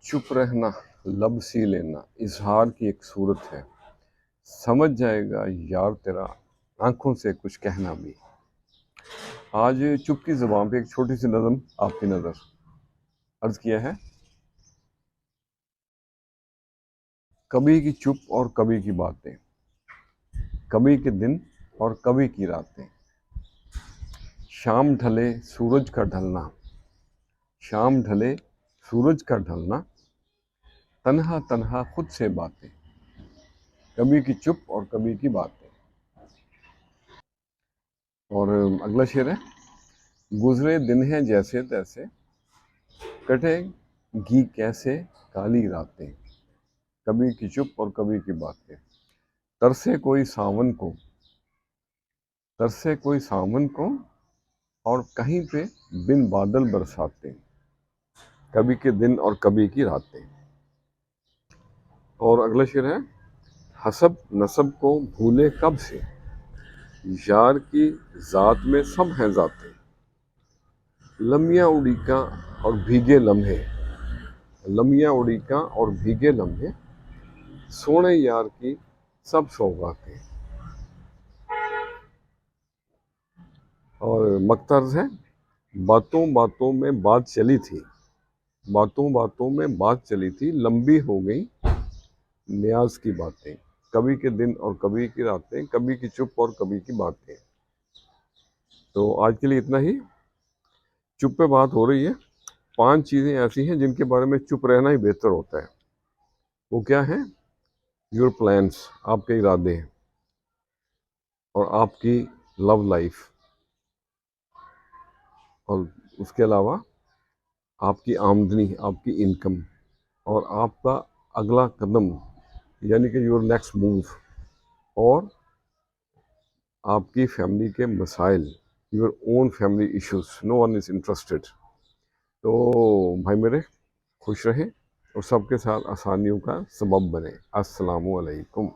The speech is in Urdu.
چپ رہنا لب سی لینا اظہار کی ایک صورت ہے، سمجھ جائے گا یار تیرا آنکھوں سے کچھ کہنا بھی۔ آج چپ کی زبان پہ ایک چھوٹی سی نظم آپ کی نظر عرض کیا ہے۔ کبھی کی چپ اور کبھی کی باتیں، کبھی کے دن اور کبھی کی راتیں، شام ڈھلے سورج کا ڈھلنا، شام ڈھلے سورج کا ڈھلنا، تنہا تنہا خود سے باتیں، کبھی کی چپ اور کبھی کی باتیں۔ اور اگلا شعر ہے، گزرے دن ہیں جیسے تیسے، کٹے گھی کیسے کالی راتیں، کبھی کی چپ اور کبھی کی باتیں۔ ترسے کوئی ساون کو، ترسے کوئی ساون کو، اور کہیں پہ بن بادل برساتے، کبھی کے دن اور کبھی کی راتیں۔ اور اگلا شعر ہے، حسب نسب کو بھولے کب سے، یار کی ذات میں سب ہیں ذاتیں، لمیاں اڑیکاں اور بھیگے لمحے، لمیاں اڑیکاں اور بھیگے لمحے، سونے یار کی سب سوغاتیں۔ اور مقترض ہے، باتوں باتوں میں بات چلی تھی، باتوں باتوں میں بات چلی تھی، لمبی ہو گئی نیاز کی باتیں، کبھی کے دن اور کبھی کی راتیں، کبھی کی چپ اور کبھی کی باتیں۔ تو آج کے لیے اتنا ہی۔ چپ پہ بات ہو رہی ہے، 5 چیزیں ایسی ہیں جن کے بارے میں چپ رہنا ہی بہتر ہوتا ہے۔ وہ کیا ہیں؟ یور پلانس، آپ کے ارادے، اور آپ کی لو لائف، اور اس کے علاوہ آپ کی آمدنی، آپ کی انکم، اور آپ کا اگلا قدم یعنی کہ یور نیکسٹ موو، اور آپ کی فیملی کے مسائل، your own family issues, no one is interested. تو بھائی میرے خوش رہیں اور سب کے ساتھ آسانیوں کا سبب بنے۔ السلام علیکم۔